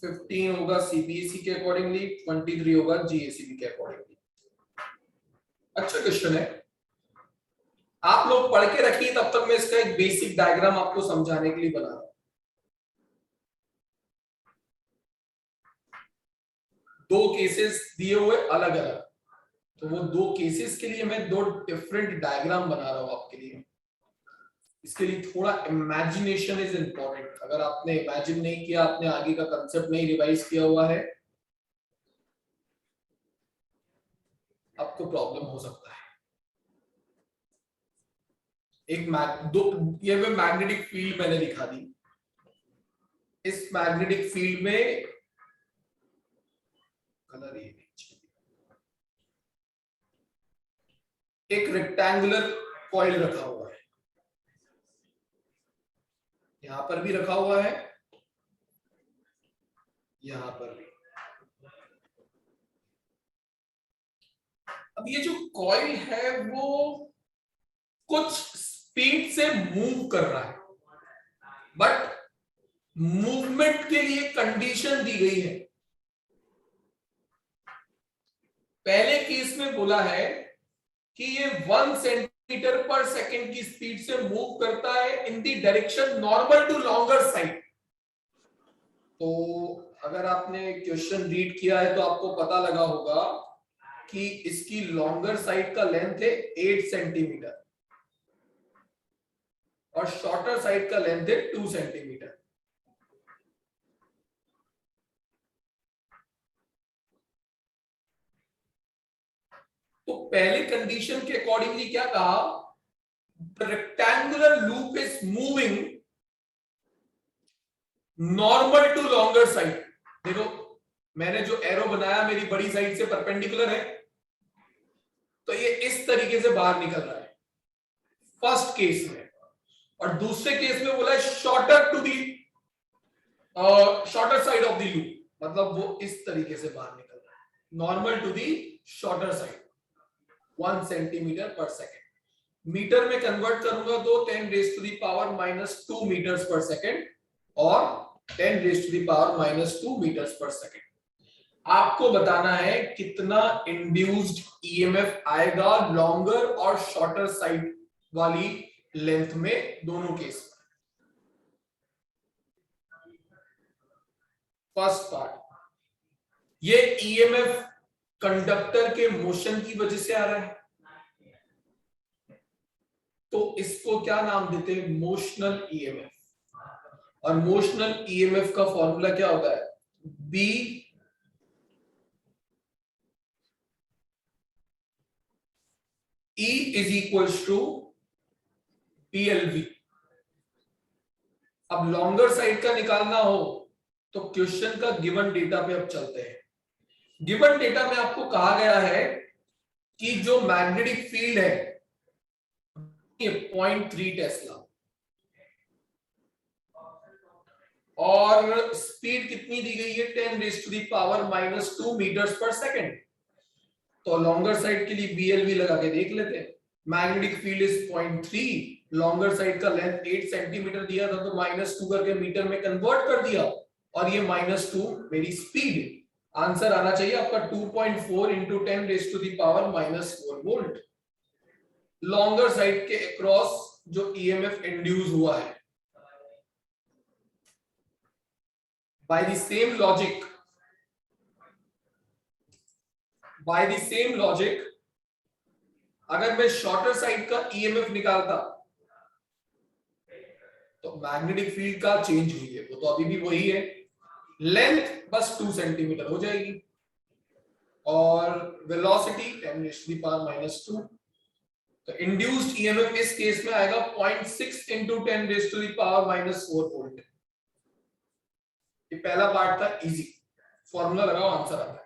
15 होगा सीबीएसई के अकॉर्डिंगली, 23 होगा जीएसईबी के अकॉर्डिंगली। अच्छा क्वेश्चन है, आप लोग पढ़ के रखिए, तब तक मैं इसका एक बेसिक डायग्राम आपको समझाने के लिए बना रहा हूं। दो केसेस दिए हुए अलग अलग, तो वो दो केसेस के लिए मैं दो डिफरेंट डायग्राम बना रहा हूं आपके लिए। इसके लिए थोड़ा इमेजिनेशन इज इंपॉर्टेंट। अगर आपने इमेजिन नहीं किया, आपने आगे का कंसेप्ट नहीं रिवाइज किया हुआ है, आपको प्रॉब्लम हो सकता है। ये मैग्नेटिक फील्ड मैंने दिखा दी। इस मैग्नेटिक फील्ड में कलर ये एक रेक्टेंगुलर कॉइल रखा हुआ है, यहां पर भी रखा हुआ है, यहां पर भी। अब ये जो कॉइल है वो कुछ स्पीड से मूव कर रहा है, बट मूवमेंट के लिए कंडीशन दी गई है। पहले केस में बोला है कि ये 1 सेंटीमीटर पर सेकेंड की स्पीड से मूव करता है in the direction normal to longer side. तो अगर आपने क्वेश्चन रीड किया है तो आपको पता लगा होगा कि इसकी लॉन्गर साइड का लेंथ है 8 सेंटीमीटर और शॉर्टर साइड का लेंथ है 2 सेंटीमीटर। तो पहले कंडीशन के अकॉर्डिंगली क्या कहा, the rectangular loop is moving normal to longer side. देखो मैंने जो एरो बनाया मेरी बड़ी साइड से परपेंडिकुलर है, तो ये इस तरीके से बाहर निकल रहा है फर्स्ट केस में। और दूसरे केस में बोला shorter to the shorter side of the loop, मतलब वो इस तरीके से बाहर निकल रहा है normal to the shorter side 1 centimetre per second. Metre में कन्वर्ट करूंगा तो 10 raise to the power -2 metres per second और 10 raise to the power -2 metres per second. आपको बताना है कितना इंड्यूस्ड ईएमएफ आएगा लॉन्गर और शॉर्टर साइड वाली लेंथ में, दोनों केस में। फर्स्ट पार्ट, ये ईएमएफ कंडक्टर के मोशन की वजह से आ रहा है, तो इसको क्या नाम देते हैं, मोशनल ईएमएफ। और मोशनल ईएमएफ का फॉर्मूला क्या होता है, B E is equals to PLV। अब लॉन्गर साइड का निकालना हो तो क्वेश्चन का गिवन डेटा पे अब चलते हैं। गिवन डेटा में आपको कहा गया है कि जो मैग्नेटिक फील्ड है ये 0.3 टेस्ला और स्पीड कितनी दी गई है, 10 raise to the power -2 metres per second. तो लॉन्गर साइड के लिए BLV लगा के देख लेते हैं। Magnetic field is 0.3, longer side का लेंथ 8 सेंटीमीटर दिया था, तो -2 करके मीटर में कन्वर्ट कर दिया और ये -2 मेरी स्पीड। आंसर आना चाहिए आपका 2.4 into 10 raise to the power -4 volt. Longer side के अक्रॉस जो ईएमएफ इंड्यूस हुआ है। बाय द सेम लॉजिक अगर मैं शॉर्टर साइड का ईएमएफ निकालता तो मैग्नेटिक फील्ड का चेंज हुई है, वो तो अभी भी वही है, लेंथ बस 2 सेंटीमीटर हो जाएगी और velocity 10 raise to the power -2। तो इंड्यूस्ड ईएमएफ इस केस में आएगा 0.6 into 10 raise to the power -4 volt. ये पहला पार्ट था इजी, फॉर्मूला लगाओ आंसर आता है।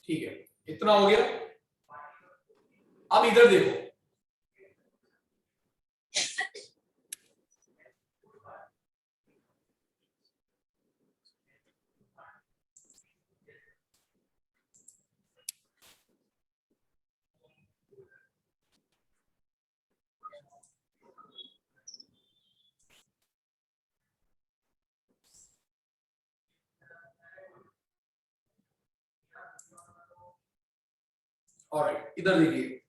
ठीक है, इतना हो गया। अब इधर देखो, ऑलराइट, इधर देखिए,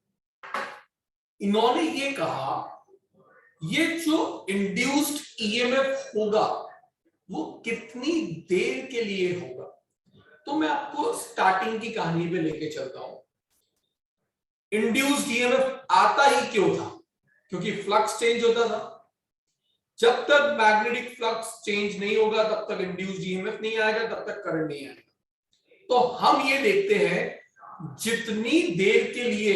इन्होंने ये कहा ये जो इंड्यूस्ड ईएमएफ होगा वो कितनी देर के लिए होगा। तो मैं आपको स्टार्टिंग की कहानी पे लेके चलता हूं। इंड्यूस्ड ईएमएफ आता ही क्यों था? क्योंकि फ्लक्स चेंज होता था। जब तक मैग्नेटिक फ्लक्स चेंज नहीं होगा तब तक इंड्यूस्ड ईएमएफ नहीं आएगा, तब तक करंट नहीं आएगा। तो हम ये देखते हैं जितनी देर के लिए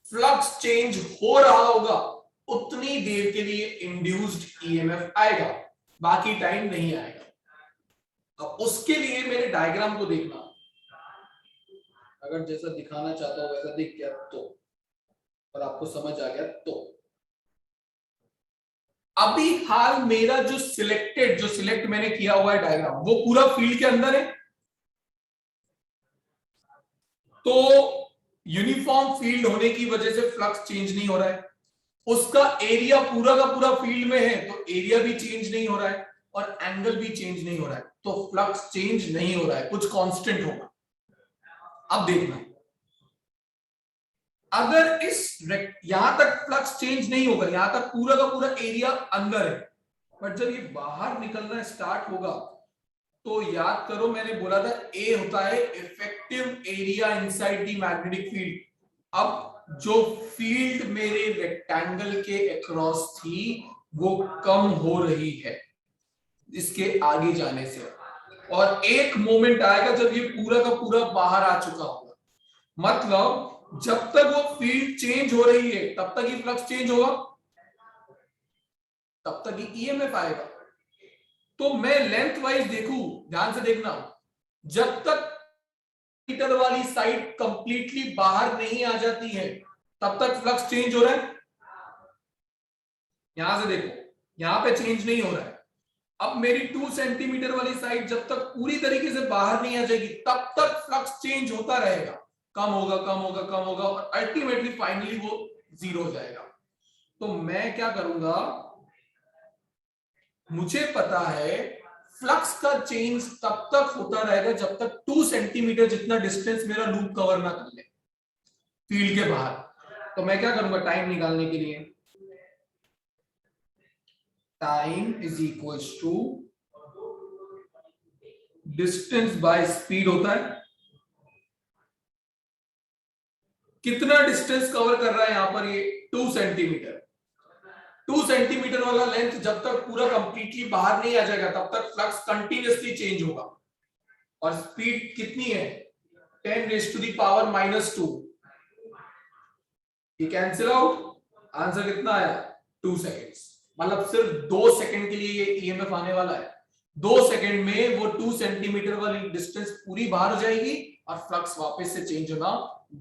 फ्लक्स चेंज हो रहा होगा उतनी देर के लिए इंड्यूस्ड ईएमएफ आएगा, बाकी टाइम नहीं आएगा। अब उसके लिए मेरे डायग्राम को देखना, अगर जैसा दिखाना चाहता हूं वैसा दिख गया तो, और आपको समझ आ गया तो। अभी हाल मेरा जो सिलेक्ट मैंने किया हुआ है डायग्राम, वो पूरा फील्ड के अंदर है। तो यूनिफॉर्म फील्ड होने की वजह से फ्लक्स चेंज नहीं हो रहा है। उसका एरिया पूरा का पूरा फील्ड में है तो एरिया भी चेंज नहीं हो रहा है और एंगल भी चेंज नहीं हो रहा है, तो फ्लक्स चेंज नहीं हो रहा है, कुछ कांस्टेंट होगा। अब देखना, अगर यहां तक फ्लक्स चेंज नहीं होगा, यहां तक पूरा का पूरा एरिया अंदर है, बट जब ये बाहर निकलना स्टार्ट होगा तो याद करो मैंने बोला था ए होता है effective area inside the magnetic field. अब जो फील्ड मेरे रेक्टेंगल के अक्रॉस थी वो कम हो रही है इसके आगे जाने से, और एक मोमेंट आएगा जब ये पूरा का पूरा बाहर आ चुका होगा। मतलब जब तक वो फील्ड चेंज हो रही है तब तक ही फ्लक्स चेंज होगा, तब तक ही ईएमएफ आएगा। तो मैं लेंथ वाइज देखूं, ध्यान से देखना, जब तक मीटर वाली साइड कंप्लीटली बाहर नहीं आ जाती है तब तक फ्लक्स चेंज हो रहा है। यहां से देखो, यहां पे चेंज नहीं हो रहा है। अब मेरी 2 सेंटीमीटर वाली साइड जब तक पूरी तरीके से बाहर नहीं आ जाएगी तब तक फ्लक्स चेंज होता रहेगा, कम होगा कम होगा कम होगा और अल्टीमेटली फाइनली वो 0 हो जाएगा। तो मैं क्या करूंगा, मुझे पता है फ्लक्स का चेंज तब तक होता रहेगा जब तक 2 सेंटीमीटर जितना डिस्टेंस मेरा लूप कवर ना कर ले फील्ड के बाहर। तो मैं क्या करूंगा टाइम निकालने के लिए, time is equals to distance by speed होता है। कितना डिस्टेंस कवर कर रहा है यहां पर ये 2 सेंटीमीटर। 2 सेंटीमीटर वाला लेंथ जब तक पूरा कंप्लीटली बाहर नहीं आ जाएगा तब तक फ्लक्स कंटिन्यूअसली चेंज होगा। और स्पीड कितनी है, 10⁻⁻²। ये कैंसिल आउट, आंसर कितना आया 2 सेकेंड्स। मतलब सिर्फ 2 सेकंड के लिए ये ईएमएफ आने वाला है। 2 सेकंड में वो 2 सेंटीमीटर वाली डिस्टेंस पूरी बाहर हो जाएगी और फ्लक्स वापस से चेंज होना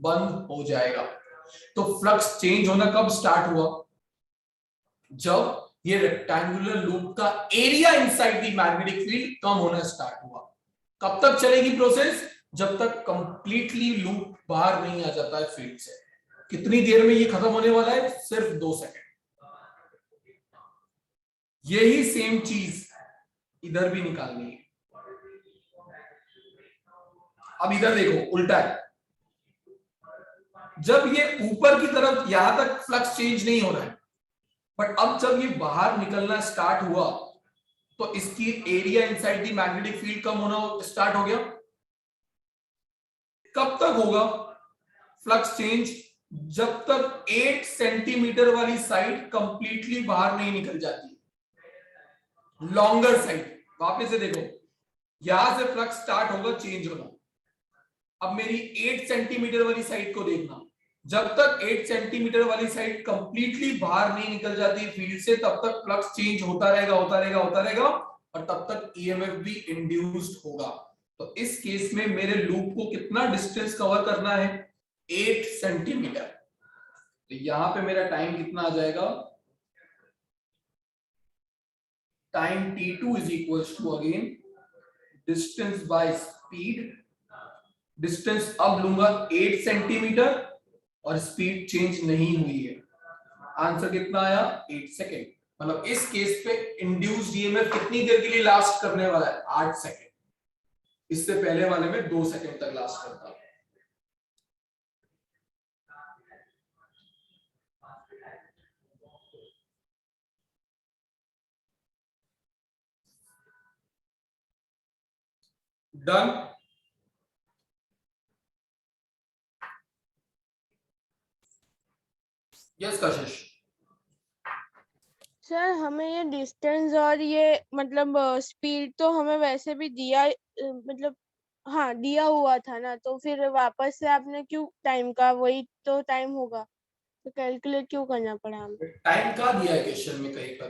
बंद हो जाएगा। तो फ्लक्स चेंज होना कब स्टार्ट हुआ, जब ये रेक्टेंगुलर लूप का area inside the magnetic field कम होना स्टार्ट हुआ। कब तक चलेगी प्रोसेस, जब तक कंप्लीटली लूप बाहर नहीं आ जाता है फील्ड से। कितनी देर में ये खत्म होने वाला है, सिर्फ 2 सेकंड। यही सेम चीज इधर भी निकालनी है। अब इधर देखो उल्टा है, जब ये ऊपर की तरफ यहां तक फ्लक्स चेंज नहीं हो रहा है, बट अब जब ये बाहर निकलना स्टार्ट हुआ तो इसकी area inside the magnetic field कम होना स्टार्ट हो गया। कब तक होगा फ्लक्स चेंज, जब तक 8 सेंटीमीटर वाली साइड कंप्लीटली बाहर नहीं निकल जाती, लॉन्गर साइड। वापस से देखो, यहां से फ्लक्स स्टार्ट होगा चेंज होना। अब मेरी 8 सेंटीमीटर वाली साइड को देखना, जब तक 8 सेंटीमीटर वाली साइड कंप्लीटली बाहर नहीं निकल जाती फील्ड से तब तक फ्लक्स चेंज होता रहेगा होता रहेगा होता रहेगा और तब तक ईएमएफ भी इंड्यूस्ड होगा। तो इस केस में मेरे लूप को कितना डिस्टेंस कवर करना है, 8 सेंटीमीटर। तो यहां पे मेरा टाइम कितना आ जाएगा, time t2 is equals to again distance by speed. Distance अब लूंगा 8 सेंटीमीटर और स्पीड चेंज नहीं हुई है। आंसर कितना आया, 8 सेकेंड। मतलब इस केस पे इंड्यूस्ड ईएमएफ कितनी देर के लिए लास्ट करने वाला है, 8 सेकेंड। इससे पहले वाले में 2 सेकेंड तक लास्ट करता है। डन। यस कशिश। सर हमें ये डिस्टेंस और ये मतलब स्पीड तो हमें वैसे भी दिया मतलब हाँ दिया हुआ था ना, तो फिर वापस से आपने क्यों टाइम का वही तो टाइम होगा, तो कैलकुलेट क्यों करना पड़ा हमें? टाइम का दिया है क्वेश्चन में कहीं पर?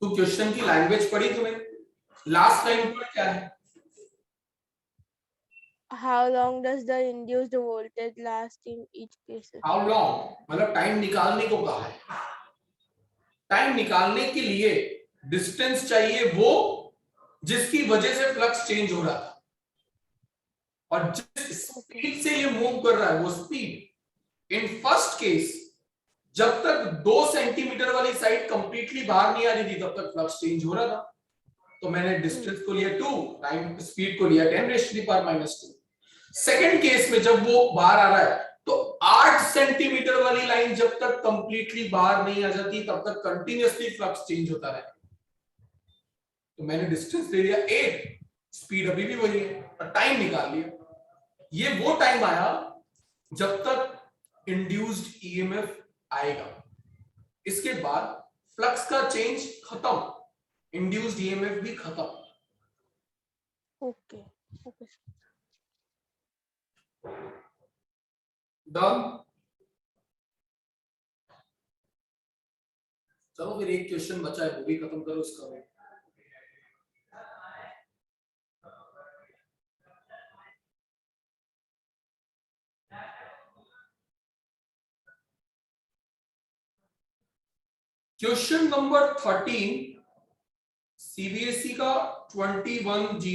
तो क्वेश्चन की लैंग्वेज पढ़ी तुमने? लास्ट लाइन पर क्या है? How long does the induced voltage last in each case? How long मतलब टाइम निकालने को कहा है। टाइम निकालने के लिए डिस्टेंस चाहिए वो जिसकी वजह से फ्लक्स चेंज हो रहा था, और जिस Okay. स्पीड से ये मूव कर रहा है वो स्पीड। इन फर्स्ट केस जब तक 2 सेंटीमीटर वाली साइड कंप्लीटली बाहर नहीं आ रही थी तब तक फ्लक्स चेंज हो रहा था, तो मैंने डिस्टेंस को लिया 2, टाइम स्पीड को लिया 10⁻⁻²। सेकंड केस में जब वो बाहर आ रहा है तो 8 सेंटीमीटर वाली लाइन जब तक कंप्लीटली बाहर नहीं आ जाती तब तक कंटिन्यूअसली फ्लक्स चेंज होता रहेगा, तो मैंने डिस्टेंस ले लिया 8, स्पीड अभी भी वही है और टाइम निकाल लिया। ये वो टाइम आया जब तक इंड्यूस्ड ईएमएफ आएगा, इसके बाद फ्लक्स का चेंज खत्म, इंड्यूस्ड ईएमएफ भी खत्म। Okay. Okay. डन। चलो फिर एक क्वेश्चन बचा है वो भी खत्म करो उसका भी। क्वेश्चन नंबर 13 सीबीएसई का 21